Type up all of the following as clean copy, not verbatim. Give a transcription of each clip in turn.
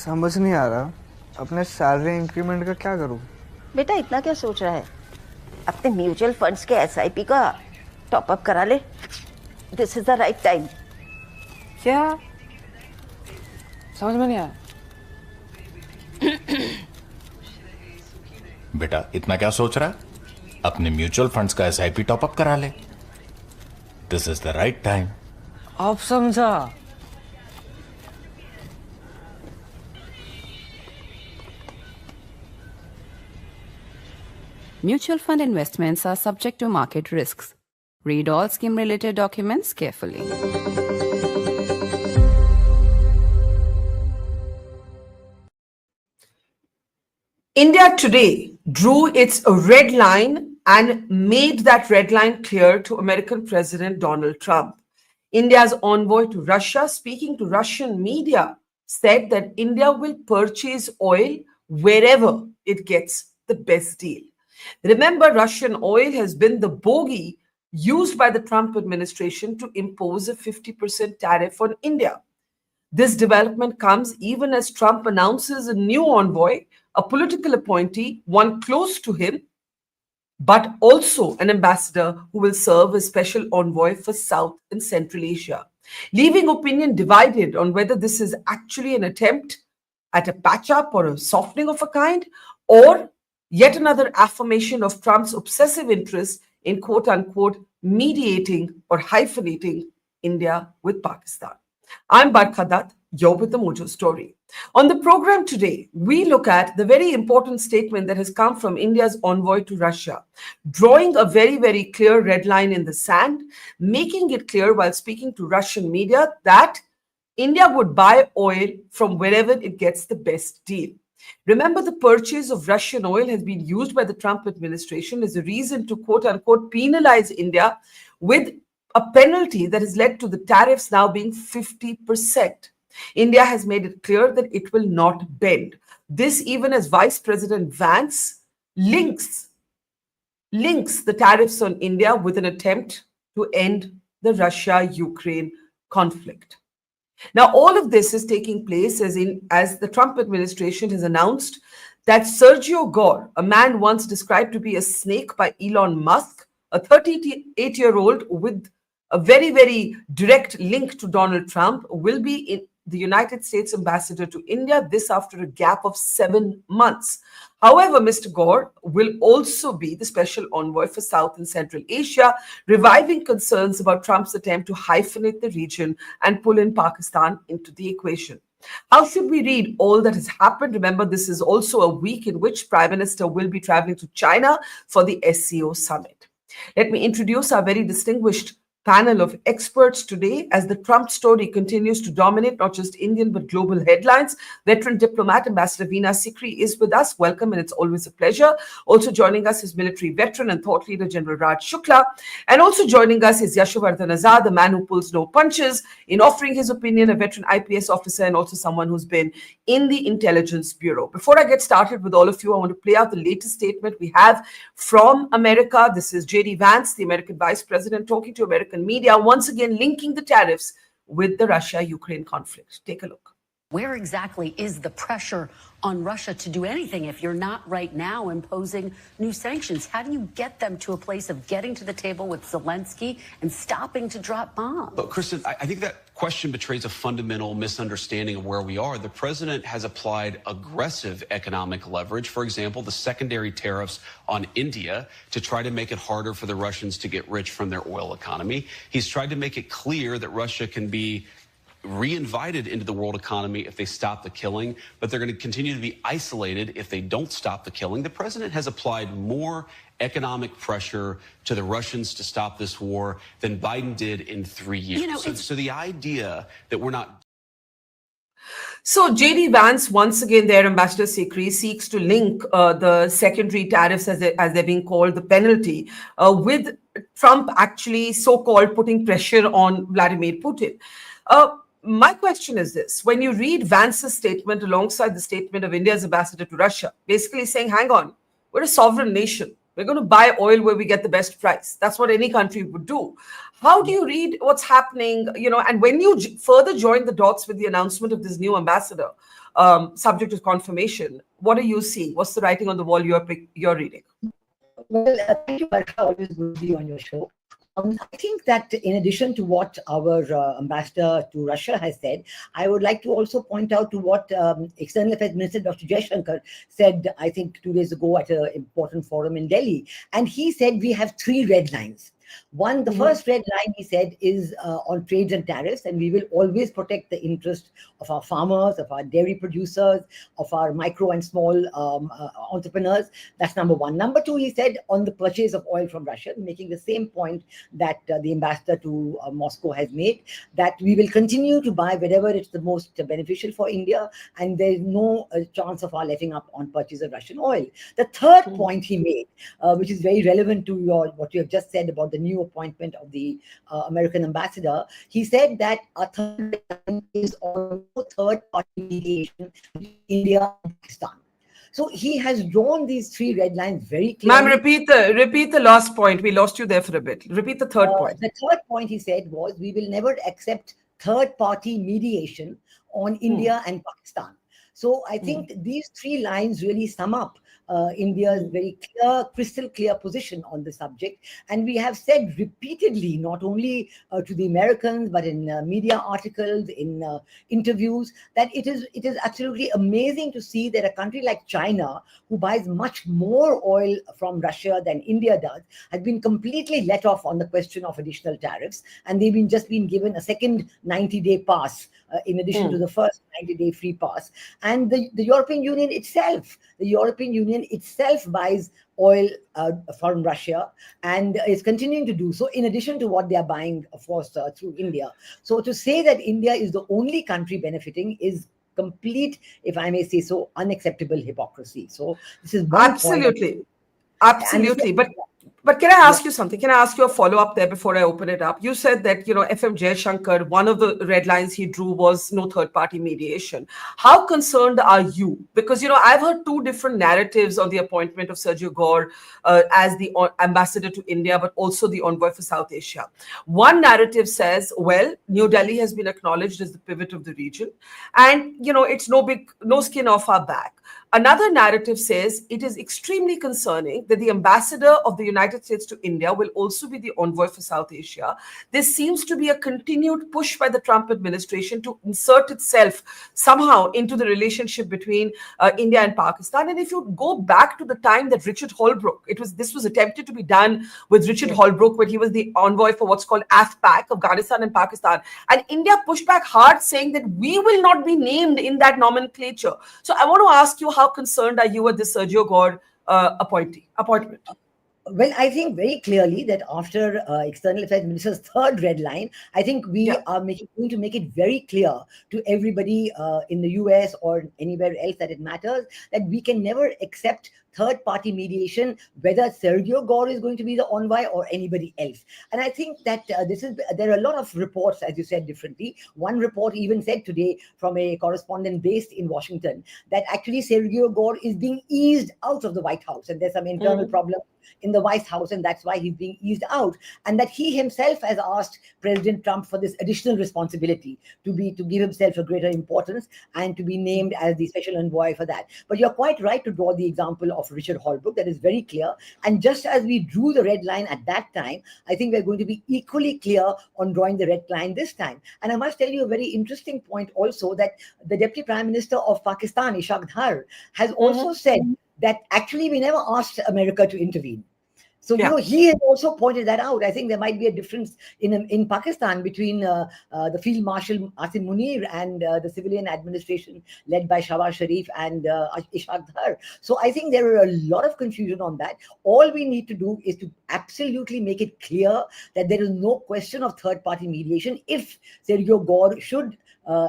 समझ नहीं आ रहा अपने सैलरी इंक्रीमेंट का क्या करूं। बेटा इतना क्या सोच रहा है, अपने म्यूचुअल फंड्स के एसआईपी का टॉप अप करा ले। This is the right time. क्या समझ में नहीं आया। बेटा इतना क्या सोच रहा है, अपने म्यूचुअल फंड्स का एसआईपी टॉप अप करा ले। This is the right time. आप समझा। Mutual fund investments are subject to market risks. Read all scheme-related documents carefully. India today drew its red line and made that red line clear to American President Donald Trump. India's envoy to Russia, speaking to Russian media, said that India will purchase oil wherever it gets the best deal. Remember, Russian oil has been the bogey used by the Trump administration to impose a 50% tariff on India. This development comes even as Trump announces a new envoy, a political appointee, one close to him, but also an ambassador who will serve as special envoy for South and Central Asia, leaving opinion divided on whether this is actually an attempt at a patch-up or a softening of a kind, or yet another affirmation of Trump's obsessive interest in quote-unquote mediating or hyphenating India with Pakistan. I'm Barkha Dutt, you're with the Mojo Story. On the program today, we look at the very important statement that has come from India's envoy to Russia, drawing a very, very clear red line in the sand, making it clear while speaking to Russian media that India would buy oil from wherever it gets the best deal. Remember, the purchase of Russian oil has been used by the Trump administration as a reason to quote-unquote penalize India with a penalty that has led to the tariffs now being 50%. India has made it clear that it will not bend. This even as Vice President Vance links the tariffs on India with an attempt to end the Russia-Ukraine conflict. Now, all of this is taking place as the Trump administration has announced that Sergio Gore, a man once described to be a snake by Elon Musk, a 38-year-old with a very, very direct link to Donald Trump, will be in the United States ambassador to India, this after a gap of 7 months. However, Mr. Gore will also be the special envoy for South and Central Asia, reviving concerns about Trump's attempt to hyphenate the region and pull in Pakistan into the equation. How should we read all that has happened? Remember, this is also a week in which Prime Minister will be traveling to China for the SCO summit. Let me introduce our very distinguished panel of experts today as the Trump story continues to dominate not just Indian but global headlines. Veteran diplomat Ambassador Veena Sikri is with us. Welcome, and it's always a pleasure. Also joining us is military veteran and thought leader General Raj Shukla. And also joining us is Yashovardhan Azad, the man who pulls no punches in offering his opinion, a veteran IPS officer and also someone who's been in the Intelligence Bureau. Before I get started with all of you, I want to play out the latest statement we have from America. This is J.D. Vance, the American Vice President, talking to American media, once again linking the tariffs with the Russia-Ukraine conflict. Take a look. Where exactly is the pressure on Russia to do anything if you're not right now imposing new sanctions? How do you get them to a place of getting to the table with Zelensky and stopping to drop bombs? But Kristen, I think that question betrays a fundamental misunderstanding of where we are. The president has applied aggressive economic leverage, for example, the secondary tariffs on India, to try to make it harder for the Russians to get rich from their oil economy. He's tried to make it clear that Russia can be re-invited into the world economy if they stop the killing, but they're going to continue to be isolated if they don't stop the killing. The president has applied more economic pressure to the Russians to stop this war than Biden did in 3 years. You know, so the idea that we're not... So J.D. Vance, once again, their ambassador Sikri, seeks to link the secondary tariffs, as they're being called, the penalty, with Trump actually so-called putting pressure on Vladimir Putin. My question is this: when you read Vance's statement alongside the statement of India's ambassador to Russia, basically saying, hang on, we're a sovereign nation. We're going to buy oil where we get the best price. That's what any country would do. How do you read what's happening? And when you further join the dots with the announcement of this new ambassador, subject to confirmation, what are you seeing? What's the writing on the wall you're reading? Well, thank you, Barkha. Always good to be on your show. I think that in addition to what our ambassador to Russia has said, I would like to also point out to what External Affairs Minister Dr. Jaishankar said, I think 2 days ago at an important forum in Delhi. And he said we have 3 red lines. One, the first red line, he said, is on trades and tariffs, and we will always protect the interest of our farmers, of our dairy producers, of our micro and small entrepreneurs. That's number one. Number two, he said, on the purchase of oil from Russia, making the same point that the ambassador to Moscow has made, that we will continue to buy wherever it's the most beneficial for India, and there is no chance of our letting up on purchase of Russian oil. The third point he made, which is very relevant to what you have just said about the new appointment of the American ambassador, he said that a third line is on third-party mediation between India and Pakistan. So he has drawn these 3 red lines very clearly. Ma'am, repeat the last point. We lost you there for a bit. Repeat the third point. The third point he said was we will never accept third-party mediation on India and Pakistan. So I think these 3 lines really sum up India's very clear, crystal clear position on the subject. And we have said repeatedly, not only to the Americans, but in media articles, in interviews, that it is absolutely amazing to see that a country like China, who buys much more oil from Russia than India does, has been completely let off on the question of additional tariffs. And they've just been given a second 90-day pass in addition to the first 90-day free pass. And the European Union itself buys oil from Russia and is continuing to do so, in addition to what they are buying, of course, through India. So to say that India is the only country benefiting is complete, if I may say so, unacceptable hypocrisy. So this is one Absolutely. Absolutely. But can I ask you something? Can I ask you a follow-up there before I open it up? You said that, FM Jaishankar, one of the red lines he drew was no third-party mediation. How concerned are you? Because, I've heard 2 different narratives on the appointment of Sergio Gore as the ambassador to India, but also the envoy for South Asia. One narrative says, well, New Delhi has been acknowledged as the pivot of the region, and, it's no skin off our back. Another narrative says it is extremely concerning that the ambassador of the United States to India will also be the envoy for South Asia. There seems to be a continued push by the Trump administration to insert itself somehow into the relationship between India and Pakistan. And if you go back to the time that Richard Holbrooke, this was attempted to be done with Richard Holbrooke when he was the envoy for what's called AFPAC, Afghanistan and Pakistan. And India pushed back hard, saying that we will not be named in that nomenclature. So I want to ask you, how concerned are you at the Sergio Gore appointment? Well, I think very clearly that after External Affairs Minister's third red line, I think we are going to make it very clear to everybody in the US or anywhere else that it matters, that we can never accept third-party mediation, whether Sergio Gore is going to be the envoy or anybody else. And I think that there are a lot of reports, as you said differently. One report even said today from a correspondent based in Washington that actually Sergio Gore is being eased out of the White House, and there's some internal problem in the White House, and that's why he's being eased out. And that he himself has asked President Trump for this additional responsibility to give himself a greater importance and to be named as the special envoy for that. But you're quite right to draw the example of Richard Holbrooke. That is very clear. And just as we drew the red line at that time, I think we're going to be equally clear on drawing the red line this time. And I must tell you a very interesting point also, that the Deputy Prime Minister of Pakistan, Yashovardhan Jha Azad, has also said that actually we never asked America to intervene. So, he has also pointed that out. I think there might be a difference in Pakistan between the Field Marshal Asim Munir and the civilian administration led by Shahbaz Sharif and Ishaq Dar. So I think there are a lot of confusion on that. All we need to do is to absolutely make it clear that there is no question of third-party mediation. If Sergio Gore should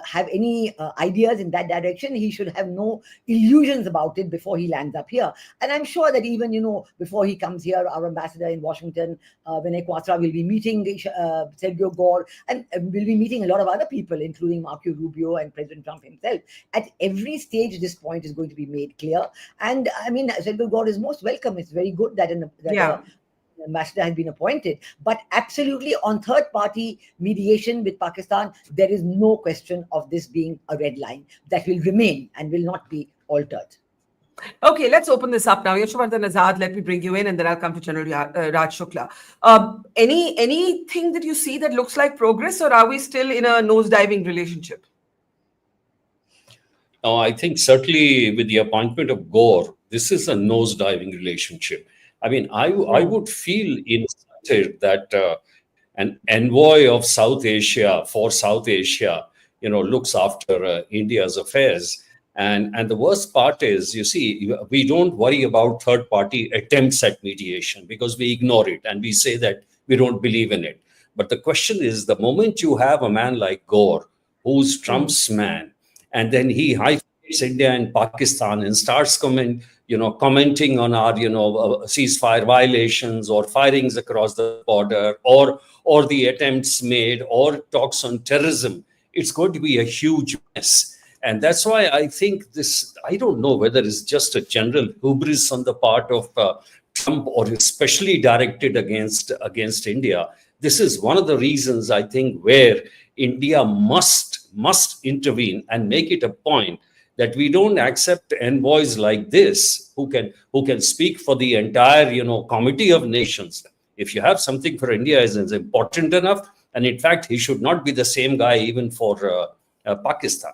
have any ideas in that direction, he should have no illusions about it before he lands up here. And I'm sure that even, before he comes here, our ambassador in Washington, Vinay Quatra, will be meeting Sergio Gore, and will be meeting a lot of other people, including Marco Rubio and President Trump himself. At every stage, this point is going to be made clear. And I mean, Sergio Gore is most welcome. It's very good that an ambassador has been appointed, but absolutely on third-party mediation with Pakistan, there is no question of this being a red line that will remain and will not be altered. Okay, let's open this up now. Yashovardhan Azad, let me bring you in, and then I'll come to General Raj Shukla. Anything that you see that looks like progress, or are we still in a nosediving relationship? No, I think certainly with the appointment of Gore, this is a nosediving relationship. I mean, I would feel insulted that an envoy of South Asia for South Asia, looks after India's affairs. And the worst part is, you see, we don't worry about third-party attempts at mediation because we ignore it and we say that we don't believe in it. But the question is, the moment you have a man like Gore, who's Trump's man, and then he high-fives India and Pakistan and starts commenting on our, ceasefire violations or firings across the border or the attempts made or talks on terrorism, it's going to be a huge mess. And that's why I think this, I don't know whether it's just a general hubris on the part of Trump or especially directed against India. This is one of the reasons, I think, where India must intervene and make it a point that we don't accept envoys like this who can speak for the entire, committee of nations. If you have something for India is important enough, and in fact, he should not be the same guy even for Pakistan.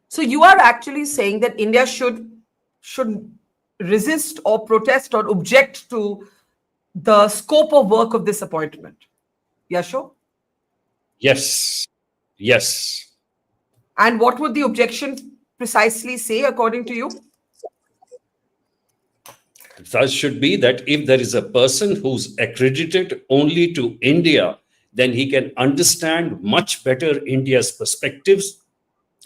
So you are actually saying that India should resist or protest or object to the scope of work of this appointment. Yasho? Yes. And what would the objection precisely say, according to you? That should be that if there is a person who's accredited only to India, then he can understand much better India's perspectives.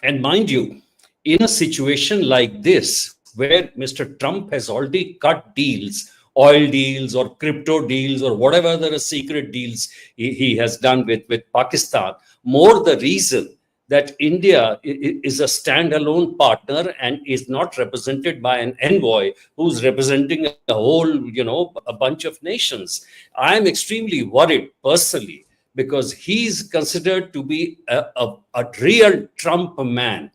And mind you, in a situation like this, where Mr. Trump has already cut deals, oil deals or crypto deals or whatever other secret deals he has done with Pakistan, more the reason that India is a standalone partner and is not represented by an envoy who's representing a whole, a bunch of nations. I'm extremely worried personally, because he's considered to be a real Trump man.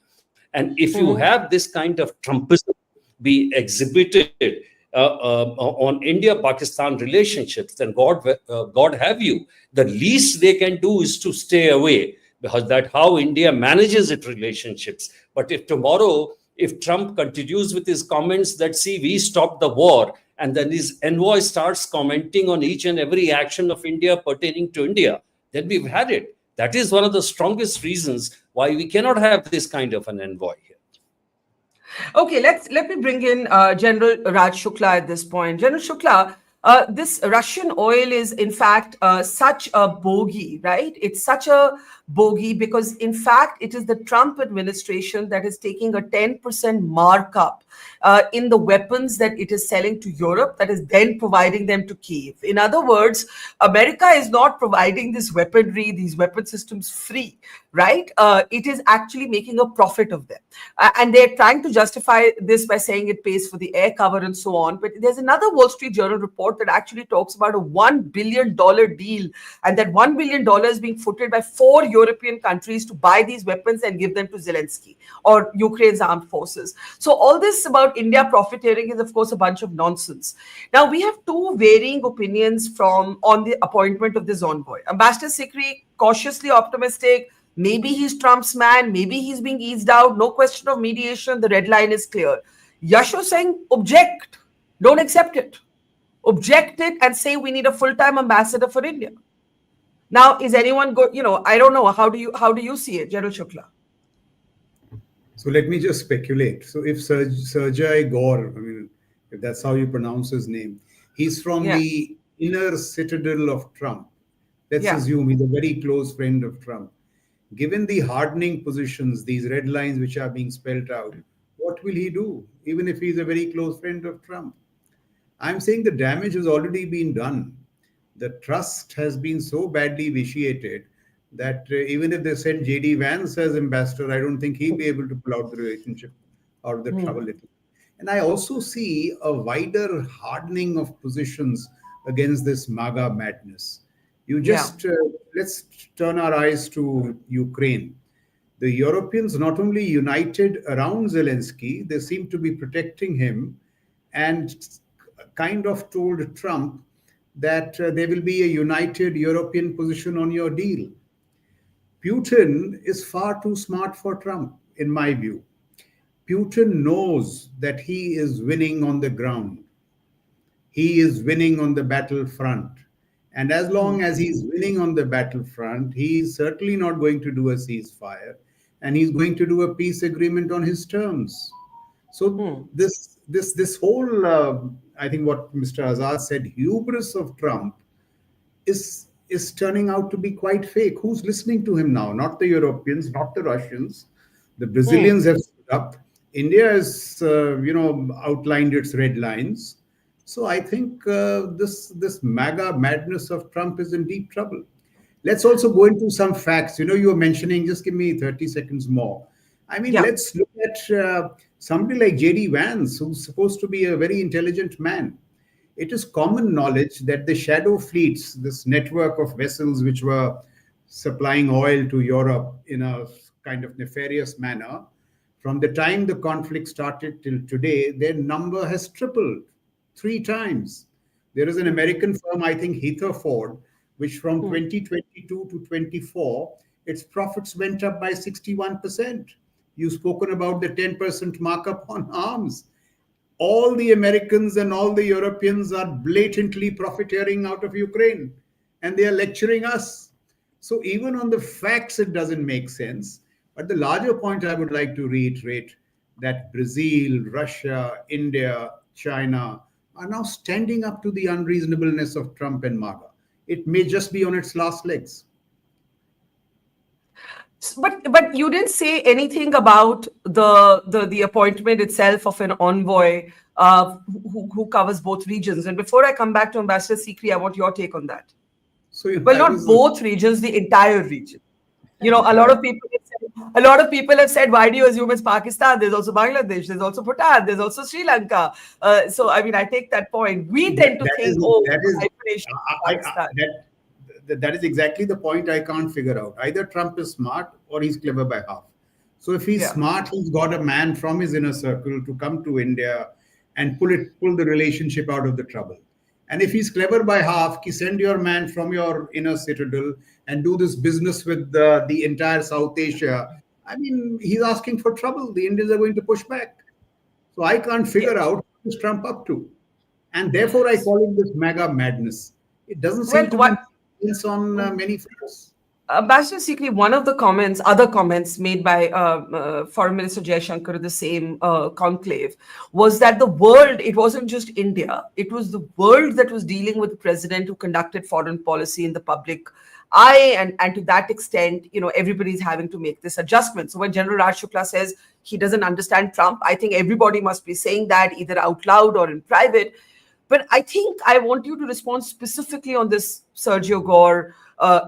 And if you have this kind of Trumpism be exhibited on India-Pakistan relationships, then God have you. The least they can do is to stay away, because that's how India manages its relationships. But if tomorrow, if Trump continues with his comments that, see, we stopped the war, and then his envoy starts commenting on each and every action of India pertaining to India, then we've had it. That is one of the strongest reasons why we cannot have this kind of an envoy here. Okay, let me bring in General Raj Shukla at this point. General Shukla, this Russian oil is in fact such a bogey, right? It's such a bogey because in fact it is the Trump administration that is taking a 10% markup in the weapons that it is selling to Europe, that is then providing them to Kyiv. In other words, America is not providing this weaponry, these weapon systems free, right? It is actually making a profit of them. And they're trying to justify this by saying it pays for the air cover and so on. But there's another Wall Street Journal report that actually talks about a $1 billion deal, and that $1 billion is being footed by 4 European countries to buy these weapons and give them to Zelensky or Ukraine's armed forces. So all this about India profiteering is, of course, a bunch of nonsense. Now, we have 2 varying opinions on the appointment of this envoy. Ambassador Sikri, cautiously optimistic. Maybe he's Trump's man. Maybe he's being eased out. No question of mediation. The red line is clear. Yasho saying object. Don't accept it. Object it and say we need a full-time ambassador for India. Now, is anyone I don't know. How do you see it, General Shukla? So let me just speculate. So if Sergei Gore, if that's how you pronounce his name, he's from the inner citadel of Trump. Let's assume he's a very close friend of Trump. Given the hardening positions, these red lines which are being spelled out, what will he do, even if he's a very close friend of Trump? I'm saying the damage has already been done. The trust has been so badly vitiated that even if they send J.D. Vance as ambassador, I don't think he'll be able to pull out the relationship out of the trouble. And I also see a wider hardening of positions against this MAGA madness. You just, let's turn our eyes to Ukraine. The Europeans not only united around Zelensky, they seem to be protecting him and kind of told Trump that there will be a united European position on your deal. Putin is far too smart for Trump, in my view. Putin knows that he is winning on the ground. He is winning on the battlefront. And as long as he's winning on the battlefront, he's certainly not going to do a ceasefire. And he's going to do a peace agreement on his terms. So this whole, I think what Mr. Azad said, hubris of Trump is turning out to be quite fake. Who's listening to him now? Not the Europeans, not the Russians. The Brazilians have stood up. India has, outlined its red lines. So I think this MAGA madness of Trump is in deep trouble. Let's also go into some facts. You were mentioning, just give me 30 seconds more. I mean, let's look at somebody like J.D. Vance, who's supposed to be a very intelligent man. It is common knowledge that the shadow fleets, this network of vessels which were supplying oil to Europe in a kind of nefarious manner, from the time the conflict started till today, their number has tripled 3 times. There is an American firm, I think Heatherford, which from 2022 to 24, its profits went up by 61%. You've spoken about the 10% markup on arms. All the Americans and all the Europeans are blatantly profiteering out of Ukraine, and they are lecturing us. So even on the facts, it doesn't make sense. But the larger point I would like to reiterate that Brazil, Russia, India, China are now standing up to the unreasonableness of Trump and MAGA. It may just be on its last legs. But you didn't say anything about the appointment itself of an envoy who covers both regions. And before I come back to Ambassador Sikri, I want your take on that. So, not both regions, the entire region. A lot of people have said, why do you assume it's Pakistan? There's also Bangladesh, there's also Bhutan, there's also Sri Lanka. So I mean, I take that point. We tend to think, that is exactly the point I can't figure out. Either Trump is smart or he's clever by half. So if he's smart, he's got a man from his inner circle to come to India and pull the relationship out of the trouble. And if he's clever by half, send your man from your inner citadel and do this business with the entire South Asia. I mean, he's asking for trouble. The Indians are going to push back. So I can't figure out what is Trump up to. And therefore, I call it this MAGA madness. It doesn't seem to be on many fronts. Ambassador Sikri, one of the other comments made by Foreign Minister Jaishankar at the same conclave was that the world, it wasn't just India, it was the world that was dealing with the president who conducted foreign policy in the public eye. And to that extent, everybody's having to make this adjustment. So when General Raj Shukla says he doesn't understand Trump, I think everybody must be saying that either out loud or in private. But I think I want you to respond specifically on this Sergio Gore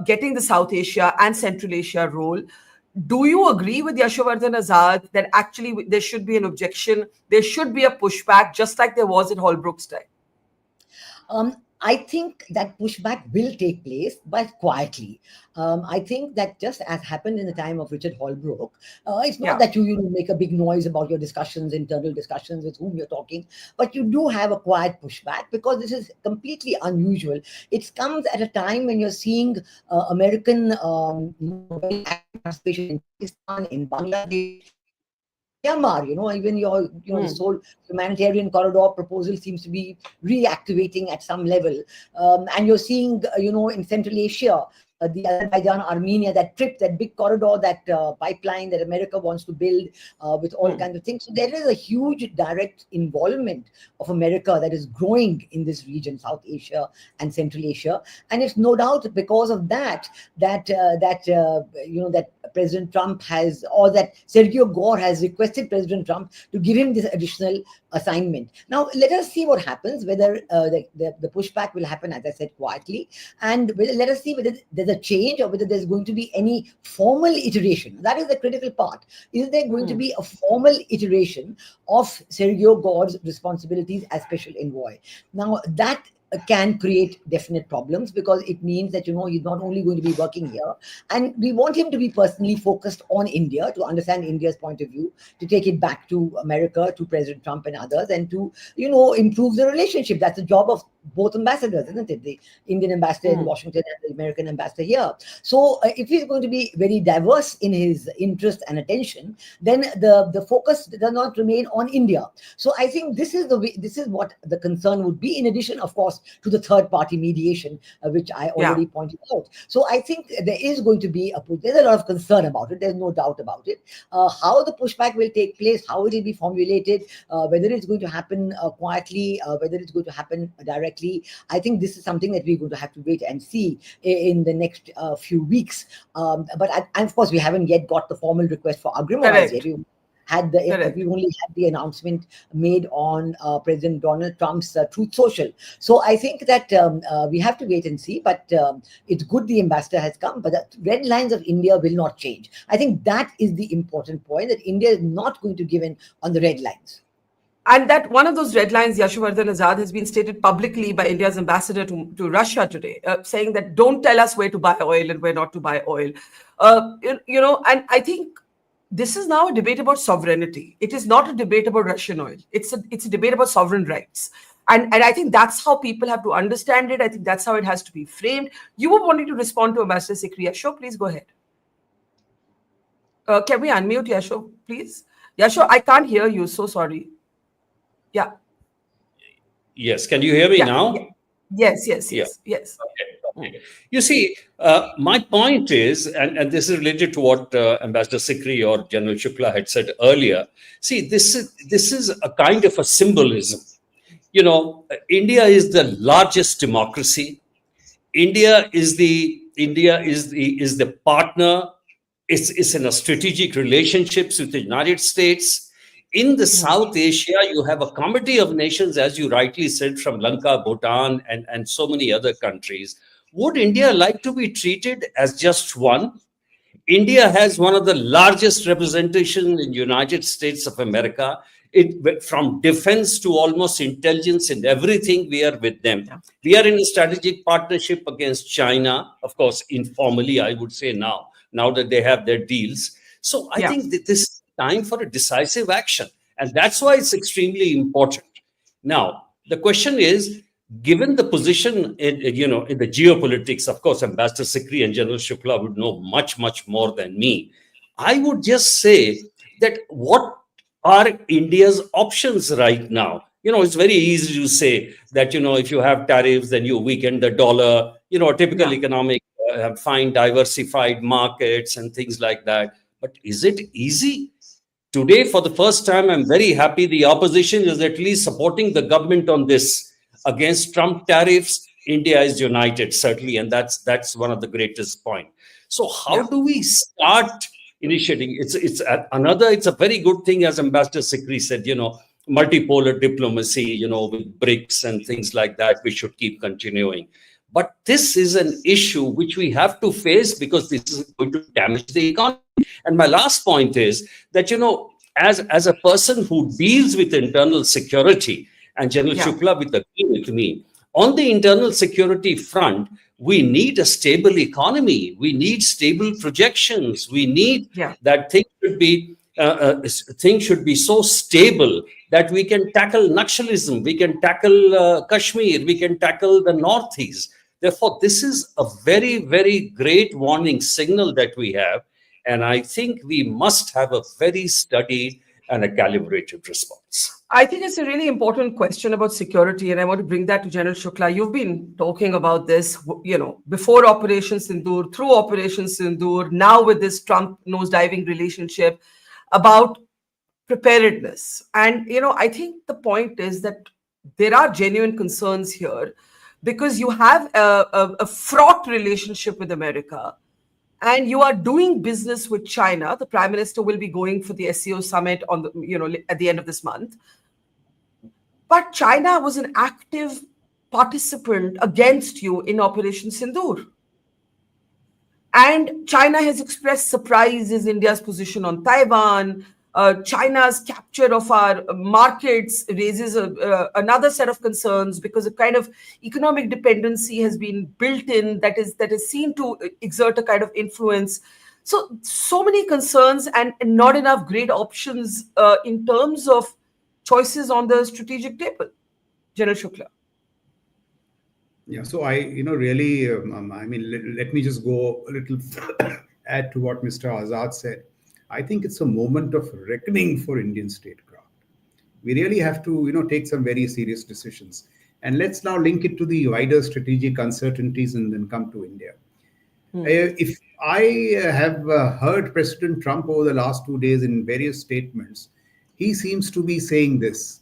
getting the South Asia and Central Asia role. Do you agree with Yashovardhan Azad that actually there should be an objection, there should be a pushback, just like there was in Holbrooke's time? I think that pushback will take place, but quietly. I think that just as happened in the time of Richard Holbrooke, it's not that you make a big noise about your discussions, internal discussions with whom you're talking, but you do have a quiet pushback because this is completely unusual. It comes at a time when you're seeing American participation in Pakistan, in Bangladesh, Myanmar, even this whole humanitarian corridor proposal seems to be reactivating at some level. And you're seeing, in Central Asia, the Azerbaijan, Armenia, that trip, that big corridor, that pipeline that America wants to build with all kinds of things. So there is a huge direct involvement of America that is growing in this region, South Asia and Central Asia. And it's no doubt because of that President Trump has, or that Sergio Gore has requested President Trump to give him this additional assignment. Now, let us see what happens, whether the pushback will happen, as I said, quietly, and let us see whether there's a change or whether there's going to be any formal iteration. That is the critical part. Is there going to be a formal iteration of Sergio Gore's responsibilities as special envoy? Now, that can create definite problems, because it means that, he's not only going to be working here, and we want him to be personally focused on India, to understand India's point of view, to take it back to America, to President Trump and others, and to, improve the relationship. That's the job of both ambassadors, isn't it? The Indian ambassador in Washington and the American ambassador here. So if he's going to be very diverse in his interest and attention, then the focus does not remain on India. So I think this is what the concern would be, in addition, of course, to the third party mediation, which I already pointed out. So I think there is going to be there's a lot of concern about it. There's no doubt about it. How the pushback will take place, how it will be formulated, whether it's going to happen quietly, whether it's going to happen directly, I think this is something that we're going to have to wait and see in the next few weeks. But of course, we haven't yet got the formal request for agreement as yet. We only had the announcement made on President Donald Trump's Truth Social. So I think that we have to wait and see. But it's good the ambassador has come, but the red lines of India will not change. I think that is the important point, that India is not going to give in on the red lines. And that one of those red lines, Yashovardhan Azad, has been stated publicly by India's ambassador to Russia today, saying that don't tell us where to buy oil and where not to buy oil. And I think this is now a debate about sovereignty. It is not a debate about Russian oil. It's a debate about sovereign rights. And I think that's how people have to understand it. I think that's how it has to be framed. You were wanting to respond to Ambassador Sikri. Yasho, please go ahead. Can we unmute Yasho, please? Yasho, I can't hear you. So sorry. Yeah. Yes. Can you hear me now? Yes. Okay. You see, my point is, and this is related to what Ambassador Sikri or General Shukla had said earlier. See, this is a kind of a symbolism. India is the largest democracy. India is the partner. It's in a strategic relationships with the United States. In the South Asia, you have a committee of nations, as you rightly said, from Lanka, Bhutan, and so many other countries. Would India like to be treated as just one? India has one of the largest representations in the United States of America. From defense to almost intelligence and everything, we are with them. We are in a strategic partnership against China, of course, informally, I would say now that they have their deals. So I think that this is time for a decisive action. And that's why it's extremely important. Now, the question is, given the position in the geopolitics, of course, Ambassador Sikri and General Shukla would know much, much more than me. I would just say that what are India's options right now? It's very easy to say that, if you have tariffs, then you weaken the dollar, typical economic, find diversified markets and things like that. But is it easy? Today, for the first time, I'm very happy the opposition is at least supporting the government on this. Against Trump tariffs, India is united, certainly, and that's one of the greatest points. So how do we start initiating? It's a very good thing, as Ambassador Sikri said, multipolar diplomacy, with BRICS and things like that, we should keep continuing. But this is an issue which we have to face, because this is going to damage the economy. And my last point is that, as a person who deals with internal security, and General Shukla will agree with me, on the internal security front, we need a stable economy. We need stable projections. We need that things should be so stable that we can tackle Naxalism, we can tackle Kashmir, we can tackle the Northeast. Therefore, this is a very, very great warning signal that we have. And I think we must have a very studied and a calibrated response. I think it's a really important question about security, and I want to bring that to General Shukla. You've been talking about this, before Operation Sindoor, through Operation Sindoor, now with this Trump nosediving relationship, about preparedness. And, I think the point is that there are genuine concerns here, because you have a fraught relationship with America. and you are doing business with China. The Prime Minister will be going for the SCO summit on the, at the end of this month. But China was an active participant against you in Operation Sindoor. And China has expressed surprise is India's position on Taiwan. China's capture of our markets raises another set of concerns because a kind of economic dependency has been built in that is seen to exert a kind of influence. So many concerns and not enough great options in terms of choices on the strategic table. General Shukla. Yeah, so I, really, I mean, let me just go a little add to what Mr. Azad said. I think it's a moment of reckoning for Indian statecraft. We really have to, take some very serious decisions. And let's now link it to the wider strategic uncertainties and then come to India. If I have heard President Trump over the last 2 days in various statements, he seems to be saying this,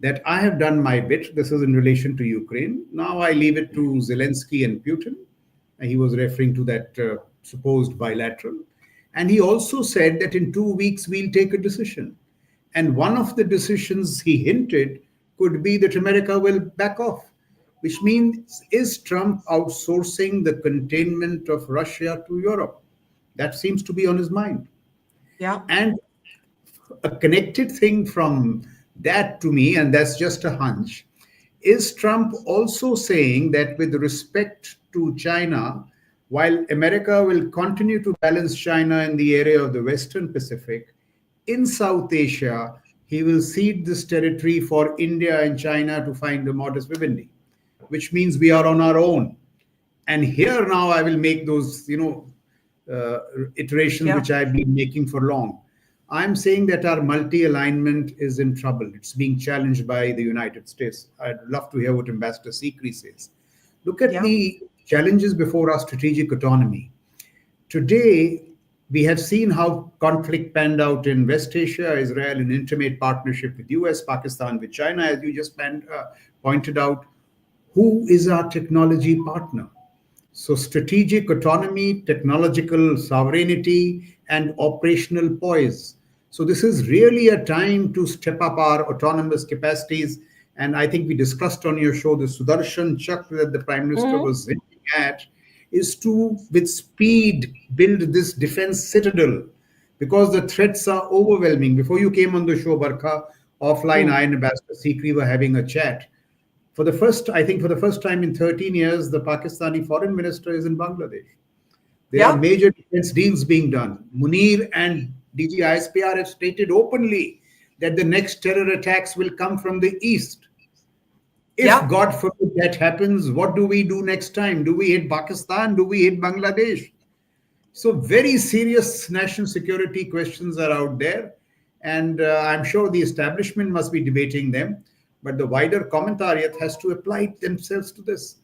that I have done my bit. This is in relation to Ukraine. Now I leave it to Zelensky and Putin. He was referring to that supposed bilateral. And he also said that in 2 weeks we'll take a decision. And one of the decisions he hinted could be that America will back off, which means, is Trump outsourcing the containment of Russia to Europe? That seems to be on his mind. Yeah. And a connected thing from that to me, and that's just a hunch, is Trump also saying that with respect to China, while America will continue to balance China in the area of the Western Pacific, in South Asia, he will cede this territory for India and China to find a modus vivendi, which means we are on our own. And here now I will make those, iterations which I've been making for long. I'm saying that our multi-alignment is in trouble. It's being challenged by the United States. I'd love to hear what Ambassador Sikri says. Look at the challenges before our strategic autonomy. Today, we have seen how conflict panned out in West Asia, Israel, in intimate partnership with US, Pakistan, with China, as you just pointed out. Who is our technology partner? So strategic autonomy, technological sovereignty, and operational poise. So this is really a time to step up our autonomous capacities. And I think we discussed on your show the Sudarshan Chakra that the Prime Minister was hinting at, is to, with speed, build this defense citadel, because the threats are overwhelming. Before you came on the show, Barkha, offline, I and Ambassador Sikri were having a chat. For the first time in 13 years, the Pakistani foreign minister is in Bangladesh. There are major defense deals being done. Munir and DG ISPR have stated openly that the next terror attacks will come from the east. If God forbid that happens, what do we do next time? Do we hit Pakistan? Do we hit Bangladesh? So very serious national security questions are out there. And I'm sure the establishment must be debating them. But the wider commentariat has to apply themselves to this.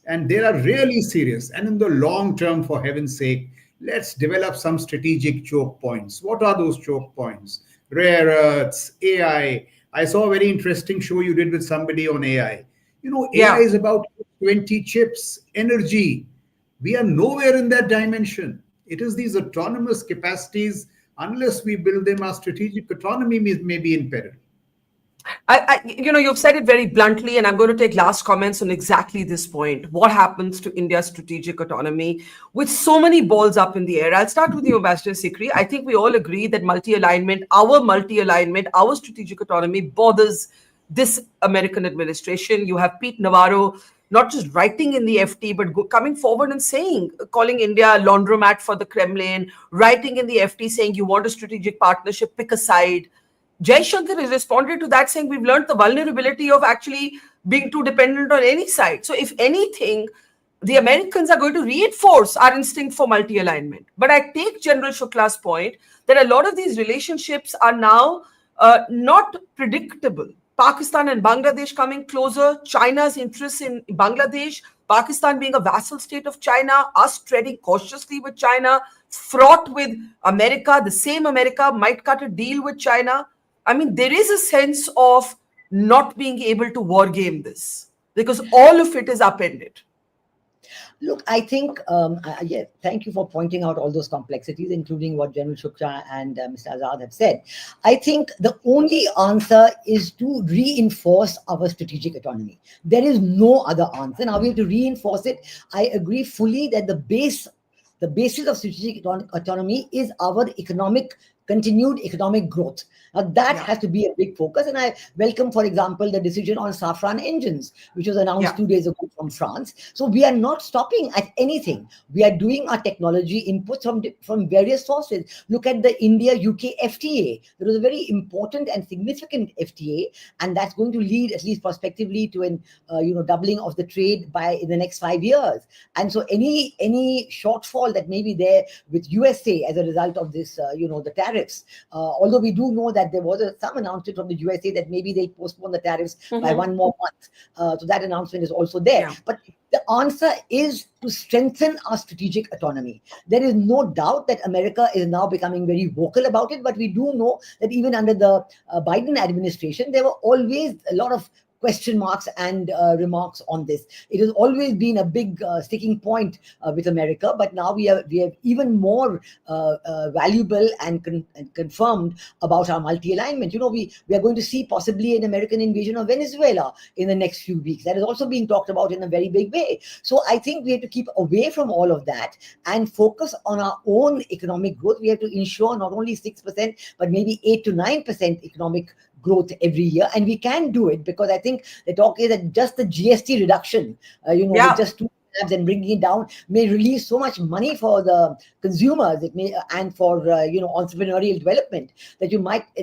And they are really serious. And in the long term, for heaven's sake, let's develop some strategic choke points. What are those choke points? Rare earths, AI. I saw a very interesting show you did with somebody on AI. AI is about 20 chips, energy. We are nowhere in that dimension. It is these autonomous capacities. Unless we build them, our strategic autonomy may be in peril. You've said it very bluntly, and I'm going to take last comments on exactly this point. What happens to India's strategic autonomy with so many balls up in the air? I'll start with you, Ambassador Sikri. I think we all agree that our strategic autonomy bothers this American administration. You have Pete Navarro not just writing in the FT, but coming forward and calling India a laundromat for the Kremlin, writing in the FT saying you want a strategic partnership, pick a side. Jaishankar has responded to that saying we've learned the vulnerability of actually being too dependent on any side. So if anything, the Americans are going to reinforce our instinct for multi-alignment. But I take General Shukla's point that a lot of these relationships are now not predictable. Pakistan and Bangladesh coming closer, China's interests in Bangladesh, Pakistan being a vassal state of China, us treading cautiously with China, fraught with America, the same America might cut a deal with China. I mean, there is a sense of not being able to war game this because all of it is upended. Look, I think, yeah, thank you for pointing out all those complexities, including what General Shukla and Mr. Azad have said. I think the only answer is to reinforce our strategic autonomy. There is no other answer. Now we have to reinforce it. I agree fully that the basis of strategic autonomy is our continued economic growth. Now that has to be a big focus, and I welcome, for example, the decision on Safran engines, which was announced 2 days ago from France. So we are not stopping at anything. We are doing our technology inputs from various sources. Look at the India-UK FTA. It was a very important and significant FTA, and that's going to lead, at least prospectively, to an doubling of the trade in the next 5 years. And so any shortfall that may be there with USA as a result of this, the tariffs, although we do know that there was some announcement from the USA that maybe they'll postpone the tariffs by 1 more month. So that announcement is also there. But the answer is to strengthen our strategic autonomy. There is no doubt that America is now becoming very vocal about it, but we do know that even under the Biden administration, there were always a lot of question marks and remarks on this. It has always been a big sticking point with America, but now we have even more valuable and confirmed about our multi-alignment. We are going to see possibly an American invasion of Venezuela in the next few weeks. That is also being talked about in a very big way. So I think we have to keep away from all of that and focus on our own economic growth. We have to ensure not only 6%, but maybe 8 to 9% economic growth every year, and we can do it because I think the talk is that just the GST reduction, with just 2 tabs and bringing it down, may release so much money for the consumers. It may and for entrepreneurial development that it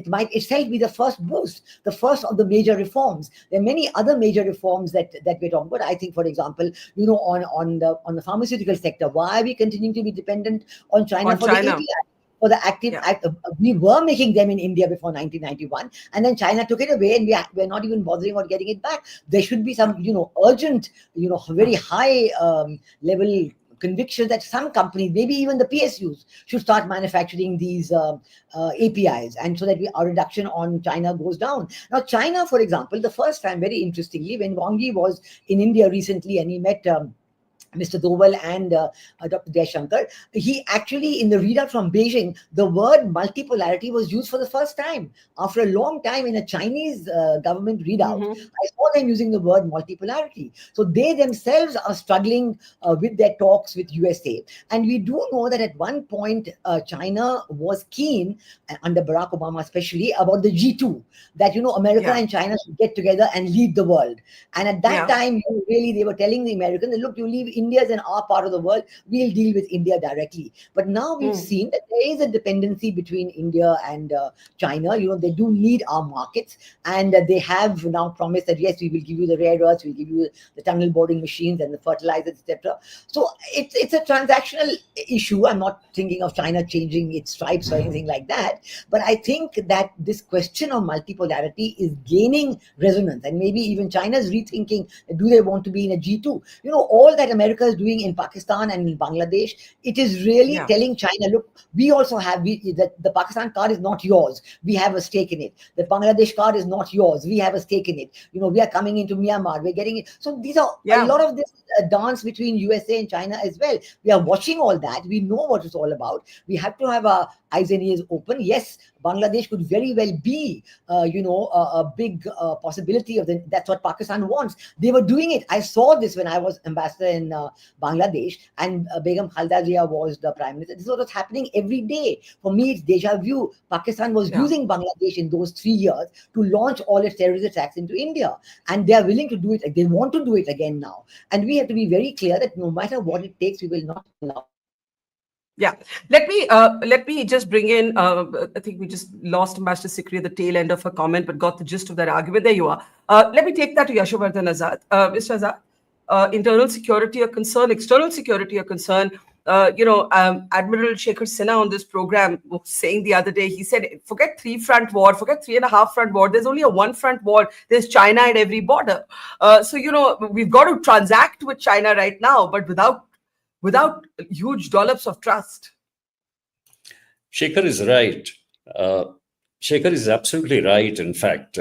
might itself be the first boost, the first of the major reforms. There are many other major reforms that we're talking about. I think, for example, on the pharmaceutical sector, why are we continuing to be dependent on China for the API? For the active, we were making them in India before 1991, and then China took it away, and we're not even bothering about getting it back. There should be some, urgent, very high level conviction that some companies, maybe even the PSUs, should start manufacturing these APIs, and so that our reduction on China goes down. Now, China, for example, the first time, very interestingly, when Wang Yi was in India recently, and he met Mr. Doval and Dr. Jaishankar, he actually, in the readout from Beijing, the word multipolarity was used for the first time. After a long time in a Chinese government readout, I saw them using the word multipolarity. So they themselves are struggling with their talks with USA. And we do know that at one point, China was keen, under Barack Obama especially, about the G2, that, America and China should get together and lead the world. And at that time, really, they were telling the Americans, look, you leave India is in our part of the world, we'll deal with India directly. But now we've seen that there is a dependency between India and China. They do need our markets, and they have now promised that yes, we will give you the rare earths, we'll give you the tunnel boring machines and the fertilizers, etc. So it's a transactional issue. I'm not thinking of China changing its stripes or anything like that, but I think that this question of multipolarity is gaining resonance, and maybe even China's rethinking, do they want to be in a G2? All that America is doing in Pakistan and in Bangladesh, it is really telling China, look, we also have, the Pakistan card is not yours, we have a stake in it. The Bangladesh card is not yours, we have a stake in it. We are coming into Myanmar, we're getting it. So these are a lot of this dance between USA and China as well. We are watching all that. We know what it's all about. We have to have our eyes and ears open. Yes, Bangladesh could very well be, a big possibility of that's what Pakistan wants. They were doing it. I saw this when I was ambassador in Bangladesh, and Begum Khalda Zia was the prime minister. This is what was happening every day. For me, it's deja vu. Pakistan was using Bangladesh in those 3 years to launch all its terrorist attacks into India, and they are willing to do it. They want to do it again now, and we have to be very clear that no matter what it takes, we will not allow. Yeah, let me just bring in. I think we just lost Ambassador Sikri at the tail end of her comment, but got the gist of that argument. There you are. Let me take that to Yashovardhan Azad. Mr. Azad, internal security a concern, external security a concern. Admiral Shekhar Sinha on this program was saying the other day, he said, forget 3-front war, forget 3.5-front war. There's only a 1-front war. There's China at every border. So we've got to transact with China right now, but without huge dollops of trust. Shekhar is right. Shekhar is absolutely right. In fact,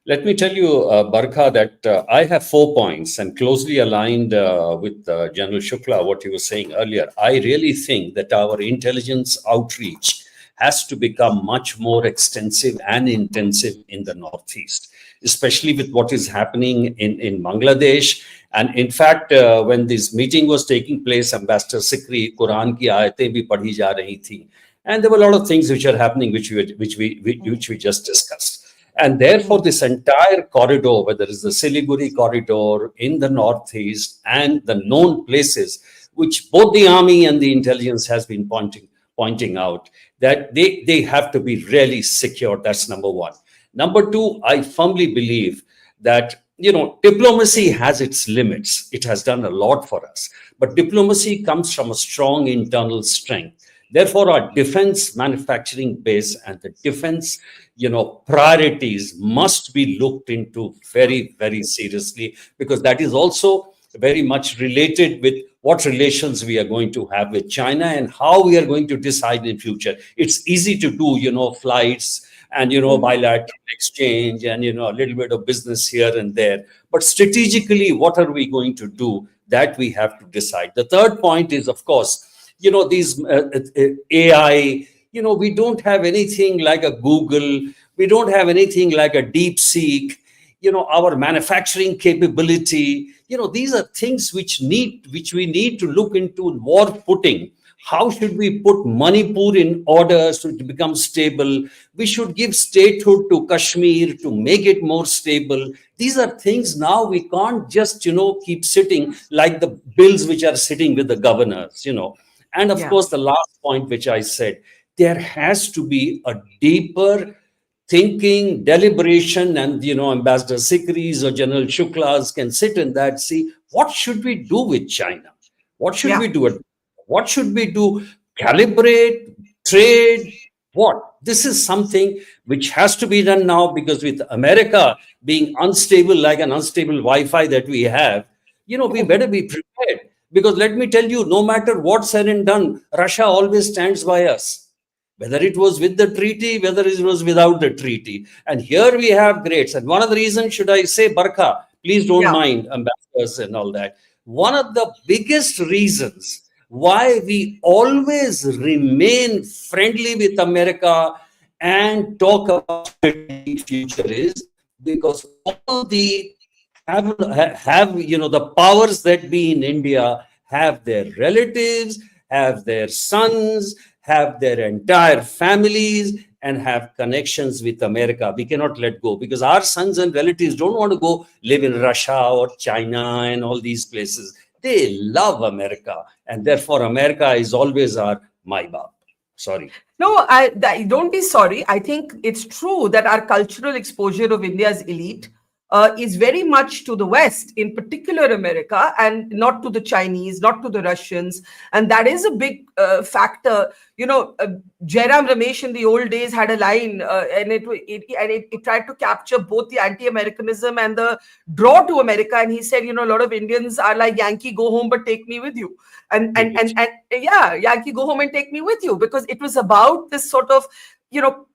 let me tell you, Barkha, that I have 4 points and closely aligned with General Shukla, what he was saying earlier. I really think that our intelligence outreach has to become much more extensive and intensive in the Northeast, especially with what is happening in Bangladesh. And in fact, when this meeting was taking place, Ambassador Sikri, Quran ki aayatein bhi padhi ja rahi thi. And there were a lot of things which are happening, which we just discussed. And therefore, this entire corridor, whether it's the Siliguri corridor in the Northeast and the known places, which both the army and the intelligence has been pointing out, that they have to be really secure. That's number one. Number two, I firmly believe that, diplomacy has its limits. It has done a lot for us. But diplomacy comes from a strong internal strength. Therefore, our defense manufacturing base and the defense, priorities must be looked into very, very seriously, because that is also very much related with what relations we are going to have with China and how we are going to decide in future. It's easy to do, flights and, bilateral exchange and, a little bit of business here and there. But strategically, what are we going to do? That we have to decide. The third point is, of course, these AI, we don't have anything like a Google. We don't have anything like a DeepSeek. Our manufacturing capability, these are things which we need to look into war footing. How should we put Manipur in order so to become stable? We should give statehood to Kashmir to make it more stable. These are things now we can't just, keep sitting like the bills which are sitting with the governors, And of course, the last point which I said, there has to be a deeper thinking, deliberation, and, Ambassador Sikri's or General Shukla's can sit in that, see, what should we do with China? What should we do? What should we do? Calibrate, trade, what? This is something which has to be done now, because with America being unstable, like an unstable Wi-Fi that we have, we better be prepared. Because let me tell you, no matter what's said and done, Russia always stands by us. Whether it was with the treaty, whether it was without the treaty. And here we have greats. And one of the reasons, should I say, Barkha, please don't mind ambassadors and all that. One of the biggest reasons why we always remain friendly with America and talk about the future is because all the have the powers that be in India have their relatives, have their sons, have their entire families, and have connections with America. We cannot let go, because our sons and relatives don't want to go live in Russia or China and all these places. They love America, and therefore America is always our my-bab. Sorry. No, don't be sorry. I think it's true that our cultural exposure of India's elite is very much to the West, in particular America, and not to the Chinese, not to the Russians. And that is a big factor. Jairam Ramesh in the old days had a line and it tried to capture both the anti-Americanism and the draw to America. And he said, a lot of Indians are like, Yankee, go home, but take me with you. And Yankee, go home and take me with you, because it was about this sort of,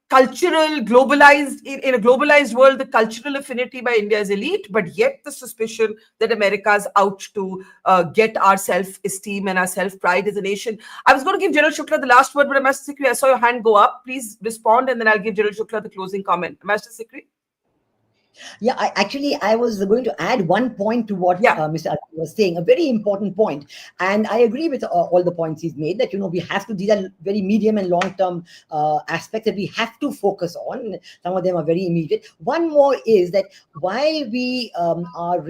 cultural, globalized, in a globalized world, the cultural affinity by India's elite, but yet the suspicion that America's out to get our self-esteem and our self-pride as a nation. I was going to give General Shukla the last word, but Ambassador Sikri, I saw your hand go up. Please respond, and then I'll give General Shukla the closing comment. Ambassador Sikri? Yeah, I was going to add one point to what Mr. Azad was saying, a very important point. And I agree with all the points he's made that, we have to, these are very medium and long-term aspects that we have to focus on. Some of them are very immediate. One more is that why we are,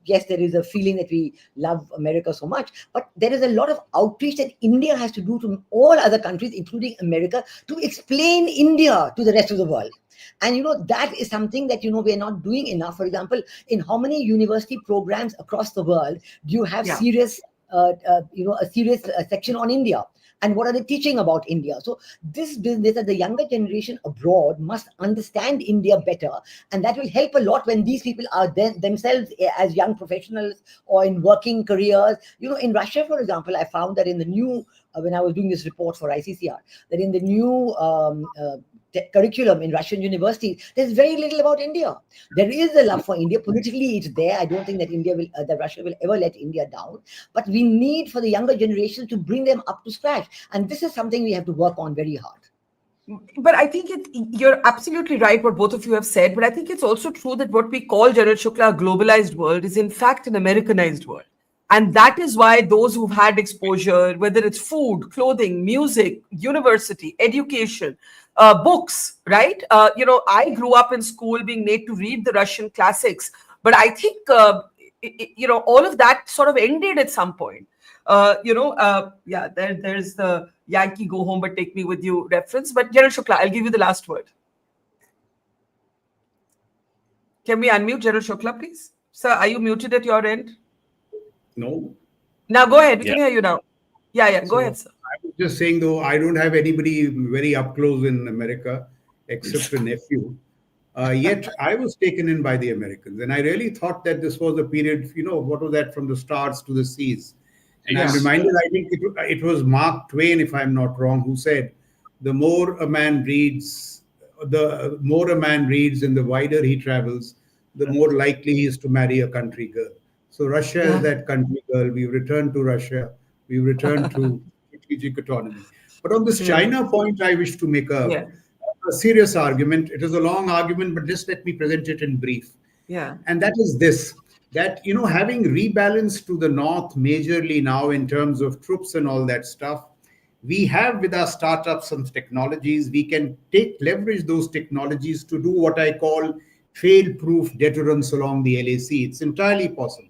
yes, there is a feeling that we love America so much, but there is a lot of outreach that India has to do to all other countries, including America, to explain India to the rest of the world. And, that is something that, we're not doing enough. For example, in how many university programs across the world do you have serious, a serious section on India? And what are they teaching about India? So this business that the younger generation abroad must understand India better. And that will help a lot when these people are themselves as young professionals or in working careers. In Russia, for example, I found that in the new, when I was doing this report for ICCR, that in the new curriculum in Russian universities, there's very little about India. There is a love for India. Politically, it's there. I don't think that that Russia will ever let India down. But we need for the younger generation to bring them up to scratch. And this is something we have to work on very hard. But I think you're absolutely right what both of you have said. But I think it's also true that what we call, General Shukla, a globalized world is in fact an Americanized world. And that is why those who've had exposure, whether it's food, clothing, music, university, education, books, right? I grew up in school being made to read the Russian classics. But I think, all of that sort of ended at some point. There's the Yankee go home but take me with you reference. But General Shukla, I'll give you the last word. Can we unmute General Shukla, please? Sir, are you muted at your end? No. Now go ahead. We can hear you now. Yeah. Go ahead, sir. I was just saying, though, I don't have anybody very up close in America except a nephew. Yet I was taken in by the Americans. And I really thought that this was a period, what was that, from the stars to the seas. And I'm reminded, I think it was Mark Twain, if I'm not wrong, who said, the more a man reads and the wider he travels, the more likely he is to marry a country girl. So Russia is that country girl. We've returned to Russia. We've returned to strategic autonomy. But on this China point, I wish to make a serious argument. It is a long argument, but just let me present it in brief. Yeah. And that is this, that, having rebalanced to the north majorly now in terms of troops and all that stuff, we have with our startups some technologies. We can leverage those technologies to do what I call fail-proof deterrence along the LAC. It's entirely possible.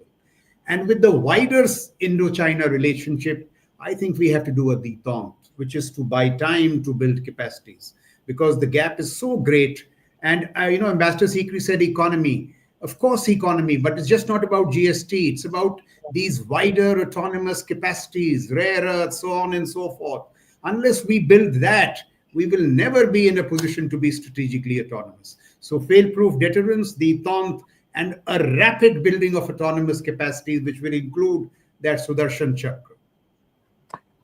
And with the wider Indo-China relationship, I think we have to do a détente, which is to buy time to build capacities, because the gap is so great. And, Ambassador Sikri said economy. Of course, economy, but it's just not about GST. It's about these wider autonomous capacities, rare earth, so on and so forth. Unless we build that, we will never be in a position to be strategically autonomous. So fail-proof deterrence, détente, and a rapid building of autonomous capacities, which will include that Sudarshan Chakra.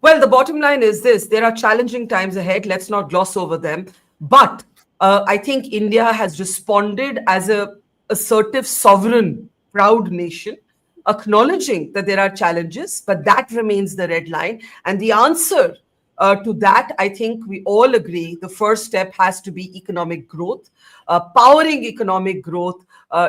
Well, the bottom line is this. There are challenging times ahead. Let's not gloss over them. But I think India has responded as an assertive, sovereign, proud nation, acknowledging that there are challenges, but that remains the red line. And the answer to that, I think we all agree, the first step has to be economic growth, powering economic growth,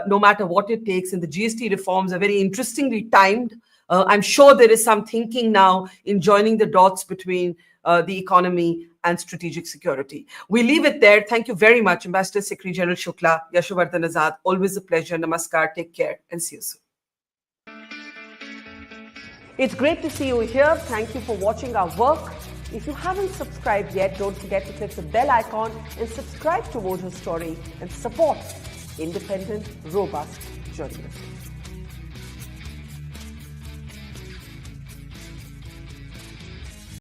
no matter what it takes. And the GST reforms are very interestingly timed. I'm sure there is some thinking now in joining the dots between the economy and strategic security. We leave it there. Thank you very much, Ambassador Sikri, General Shukla, Yashovardhan Azad. Always a pleasure. Namaskar. Take care and see you soon. It's great to see you here. Thank you for watching our work. If you haven't subscribed yet, don't forget to click the bell icon and subscribe to Vote Her Story and support independent, robust journalism.